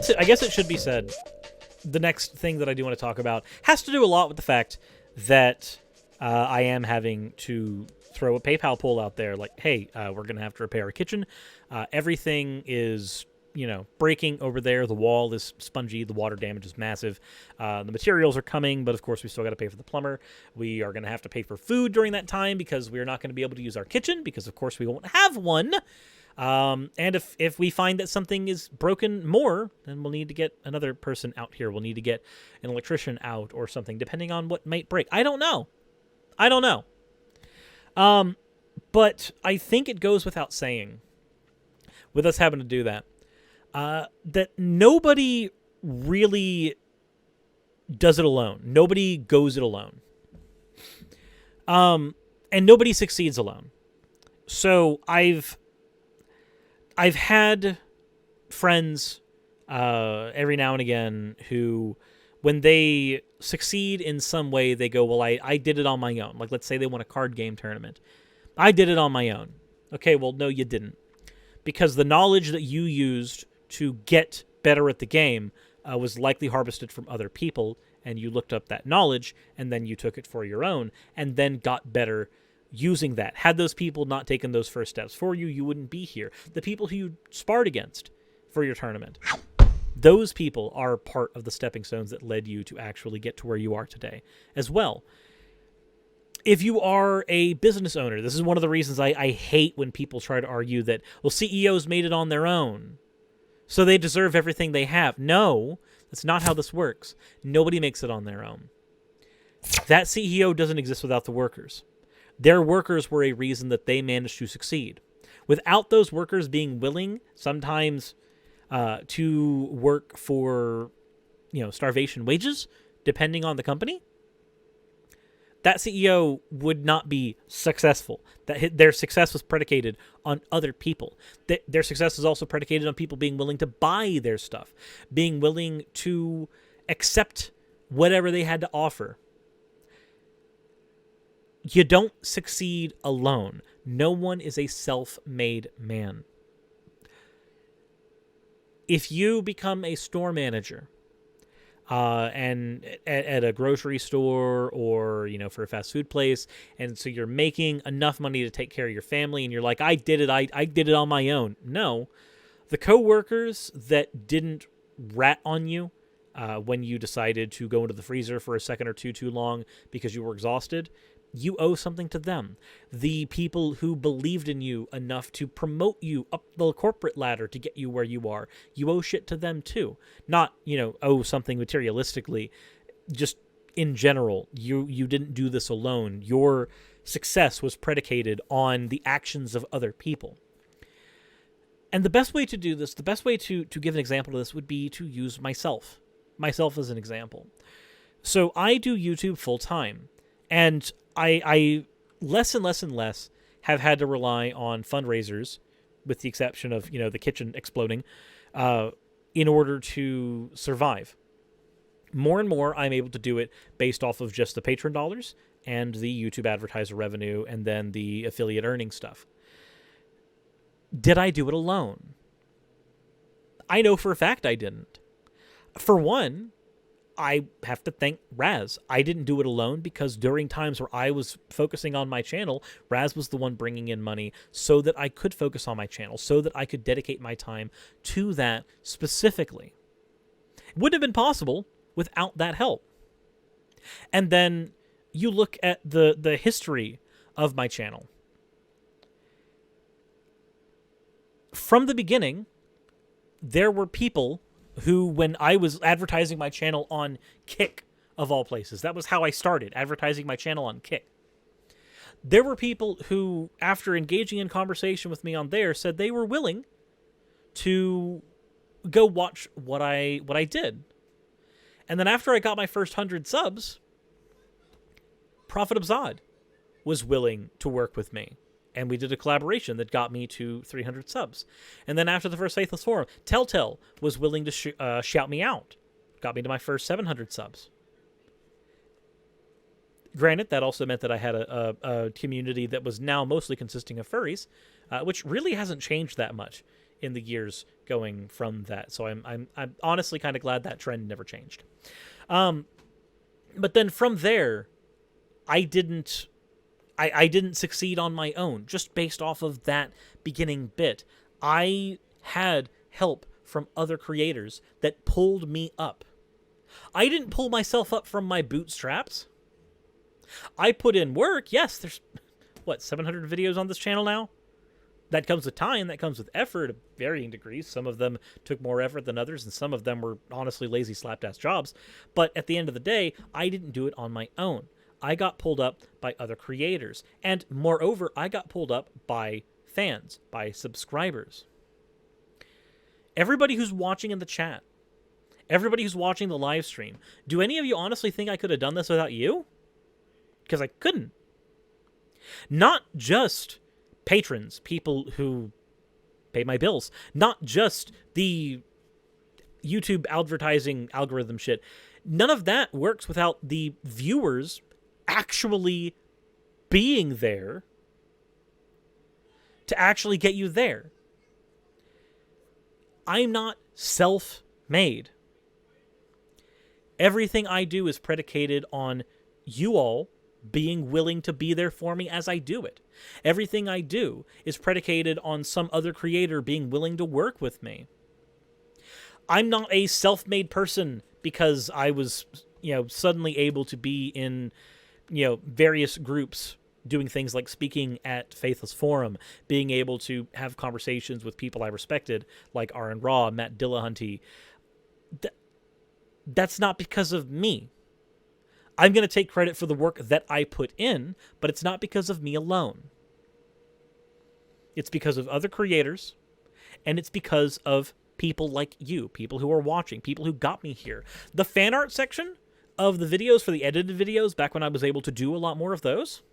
So I guess it should be said, the next thing that I do want to talk about has to do a lot with the fact that I am having to throw a PayPal poll out there like, hey, we're going to have to repair our kitchen. Everything is, breaking over there. The wall is spongy. The water damage is massive. The materials are coming, but of course we still got to pay for the plumber. We are going to have to pay for food during that time because we're not going to be able to use our kitchen because of course we won't have one. And if we find that something is broken more, then we'll need to get another person out here. We'll need to get an electrician out or something, depending on what might break. I don't know. But I think it goes without saying, with us having to do that, that nobody really does it alone. Nobody goes it alone. And nobody succeeds alone. So I've had friends every now and again who, when they succeed in some way, they go, well, I did it on my own. Like, let's say they won a card game tournament. I did it on my own. Okay, well, no, you didn't. Because the knowledge that you used to get better at the game was likely harvested from other people, and you looked up that knowledge, and then you took it for your own, and then got better using that. Had those people not taken those first steps for you, you wouldn't be here. The people who you sparred against for your tournament, those people are part of the stepping stones that led you to actually get to where you are today as well. If you are a business owner, this is one of the reasons I hate when people try to argue that, well, CEOs made it on their own, so they deserve everything they have. No, that's not how this works. Nobody makes it on their own. That CEO doesn't exist without the workers. Their workers were a reason that they managed to succeed. Without those workers being willing, sometimes to work for, starvation wages, depending on the company, that CEO would not be successful. Their success was predicated on other people. Their success is also predicated on people being willing to buy their stuff, being willing to accept whatever they had to offer. You don't succeed alone. No one is a self-made man. If you become a store manager, and at a grocery store or, for a fast food place, and so you're making enough money to take care of your family, and you're like, I did it on my own. No, the coworkers that didn't rat on you when you decided to go into the freezer for a second or two too long because you were exhausted, you owe something to them. The people who believed in you enough to promote you up the corporate ladder to get you where you are, you owe shit to them too. Not, owe something materialistically. Just in general, you didn't do this alone. Your success was predicated on the actions of other people. And the best way to do this, the best way to give an example of this would be to use myself as an example. So I do YouTube full time, and I less and less have had to rely on fundraisers, with the exception of, the kitchen exploding, in order to survive. More and more, I'm able to do it based off of just the patron dollars and the YouTube advertiser revenue and then the affiliate earning stuff. Did I do it alone? I know for a fact I didn't. For one, I have to thank Raz. I didn't do it alone because during times where I was focusing on my channel, Raz was the one bringing in money so that I could focus on my channel, so that I could dedicate my time to that specifically. It wouldn't have been possible without that help. And then you look at the history of my channel. From the beginning, there were people who, when I was advertising my channel on Kick, of all places, that was how I started, advertising my channel on Kick. There were people who, after engaging in conversation with me on there, said they were willing to go watch what I did. And then after I got my first 100 subs, Prophet Abzad was willing to work with me. And we did a collaboration that got me to 300 subs. And then after the first Faithless Forum, Telltale was willing to shout me out. Got me to my first 700 subs. Granted, that also meant that I had a community that was now mostly consisting of furries, which really hasn't changed that much. in the years going from that. So I'm honestly kind of glad that trend never changed. But then from there, I didn't succeed on my own, just based off of that beginning bit. I had help from other creators that pulled me up. I didn't pull myself up from my bootstraps. I put in work. Yes, there's, 700 videos on this channel now? That comes with time, that comes with effort of varying degrees. Some of them took more effort than others, and some of them were honestly lazy slapdash jobs. But at the end of the day, I didn't do it on my own. I got pulled up by other creators. And moreover, I got pulled up by fans, by subscribers. Everybody who's watching in the chat, everybody who's watching the live stream, do any of you honestly think I could have done this without you? Because I couldn't. Not just patrons, people who pay my bills, not just the YouTube advertising algorithm shit. None of that works without the viewers actually being there to actually get you there. I'm not self-made. Everything I do is predicated on you all being willing to be there for me as I do it. Everything I do is predicated on some other creator being willing to work with me. I'm not a self-made person because I was, suddenly able to be in, various groups doing things like speaking at Faithless Forum, being able to have conversations with people I respected, like Aaron Raw, Matt Dillahunty. That's not because of me. I'm going to take credit for the work that I put in, but it's not because of me alone. It's because of other creators, and it's because of people like you, people who are watching, people who got me here. The fan art section of the videos for the edited videos, back when I was able to do a lot more of those,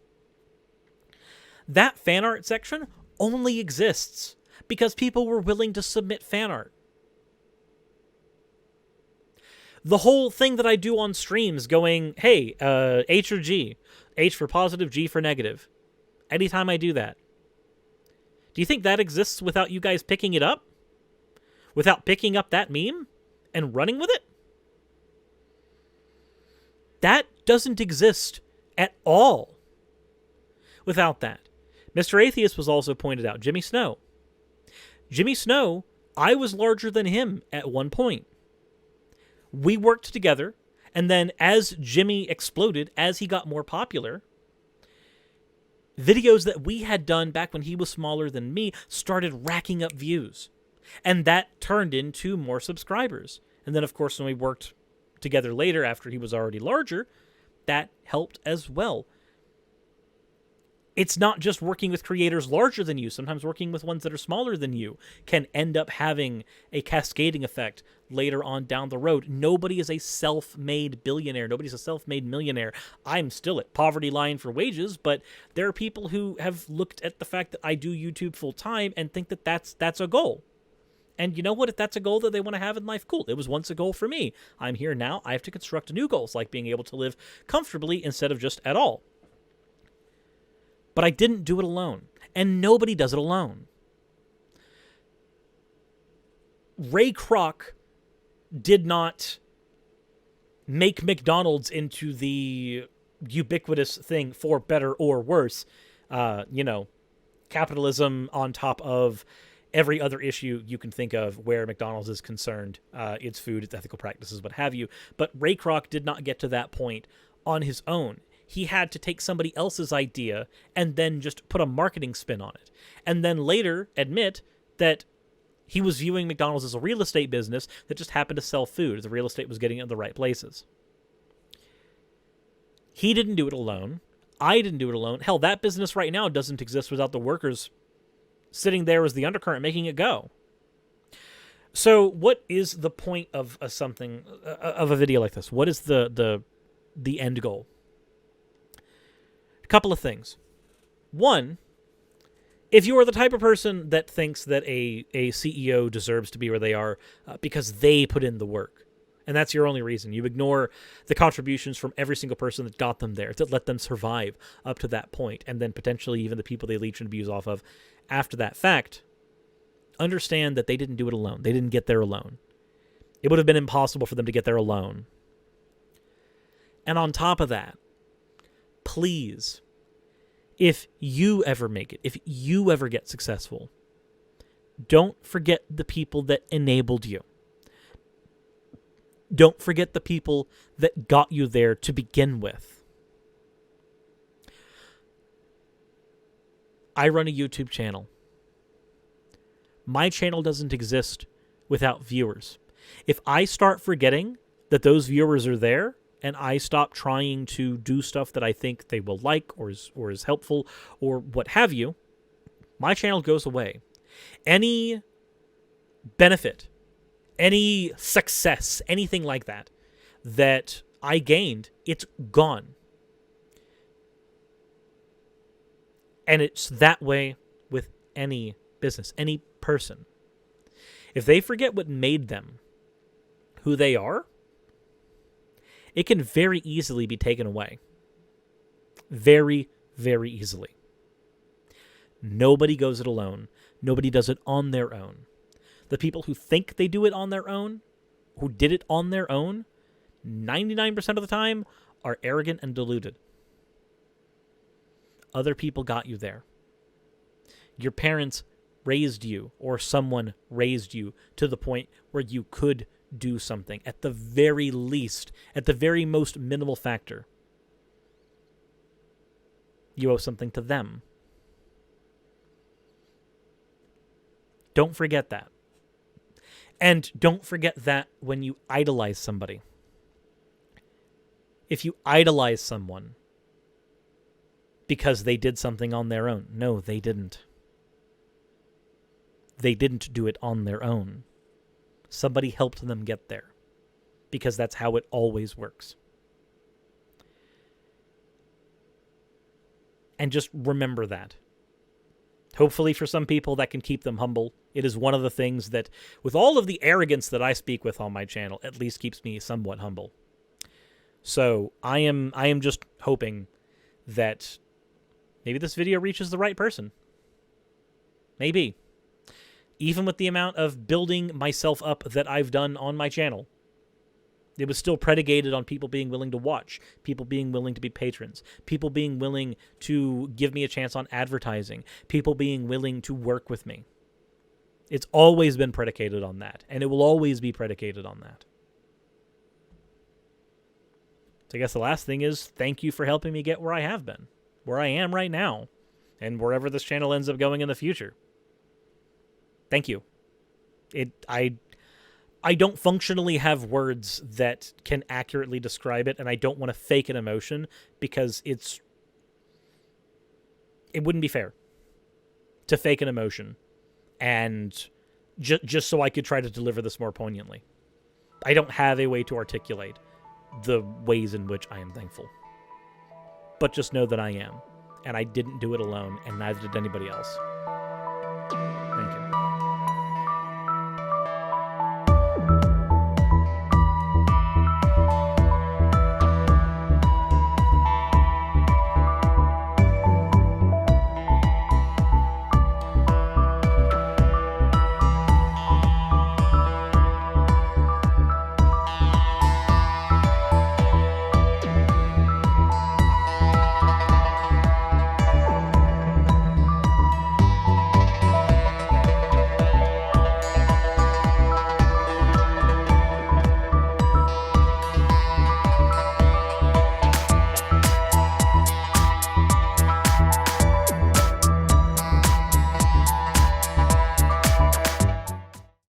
that fan art section only exists because people were willing to submit fan art. The whole thing that I do on streams going, hey, H or G, H for positive, G for negative. Anytime I do that. Do you think that exists without you guys picking it up? Without picking up that meme and running with it? That doesn't exist at all without that. Mr. Atheist was also pointed out. Jimmy Snow. Jimmy Snow, I was larger than him at one point. We worked together, and then as Jimmy exploded, as he got more popular, videos that we had done back when he was smaller than me started racking up views. And that turned into more subscribers. And then, of course, when we worked together later after he was already larger, that helped as well. It's not just working with creators larger than you. Sometimes working with ones that are smaller than you can end up having a cascading effect later on down the road. Nobody is a self-made billionaire. Nobody's a self-made millionaire. I'm still at poverty line for wages, but there are people who have looked at the fact that I do YouTube full-time and think that that's a goal. And you know what? If that's a goal that they want to have in life, cool. It was once a goal for me. I'm here now. I have to construct new goals, like being able to live comfortably instead of just at all. But I didn't do it alone. And nobody does it alone. Ray Kroc did not make McDonald's into the ubiquitous thing for better or worse. Capitalism on top of every other issue you can think of where McDonald's is concerned. Its food, its ethical practices, what have you. But Ray Kroc did not get to that point on his own. He had to take somebody else's idea and then just put a marketing spin on it. And then later admit that he was viewing McDonald's as a real estate business that just happened to sell food. The real estate was getting it in the right places. He didn't do it alone. I didn't do it alone. Hell, that business right now doesn't exist without the workers sitting there as the undercurrent making it go. So what is the point of a video like this? What is the end goal? A couple of things. One, if you are the type of person that thinks that a CEO deserves to be where they are because they put in the work, and that's your only reason, you ignore the contributions from every single person that got them there, that let them survive up to that point, and then potentially even the people they leech and abuse off of after that fact, understand that they didn't do it alone. They didn't get there alone. It would have been impossible for them to get there alone. And on top of that, please, if you ever make it, if you ever get successful, don't forget the people that enabled you. Don't forget the people that got you there to begin with. I run a YouTube channel. My channel doesn't exist without viewers. If I start forgetting that those viewers are there, and I stop trying to do stuff that I think they will like or is helpful or what have you, my channel goes away. Any benefit, any success, anything like that I gained, it's gone. And it's that way with any business, any person. If they forget what made them who they are, it can very easily be taken away. Very, very easily. Nobody goes it alone. Nobody does it on their own. The people who think they do it on their own, who did it on their own, 99% of the time are arrogant and deluded. Other people got you there. Your parents raised you, or someone raised you to the point where you could do something. At the very least, at the very most minimal factor, you owe something to them. Don't forget that. And don't forget that when you idolize somebody. If you idolize someone because they did something on their own, no, they didn't. They didn't do it on their own. Somebody helped them get there, because that's how it always works. And just remember that. Hopefully for some people that can keep them humble. It is one of the things that, with all of the arrogance that I speak with on my channel, at least keeps me somewhat humble. So I am just hoping that maybe this video reaches the right person. Maybe. Even with the amount of building myself up that I've done on my channel, it was still predicated on people being willing to watch, people being willing to be patrons, people being willing to give me a chance on advertising, people being willing to work with me. It's always been predicated on that, and it will always be predicated on that. So I guess the last thing is, thank you for helping me get where I have been, where I am right now, and wherever this channel ends up going in the future. Thank you. I don't functionally have words that can accurately describe it, and I don't want to fake an emotion because it wouldn't be fair to fake an emotion and just so I could try to deliver this more poignantly. I don't have a way to articulate the ways in which I am thankful. But just know that I am, and I didn't do it alone, and neither did anybody else.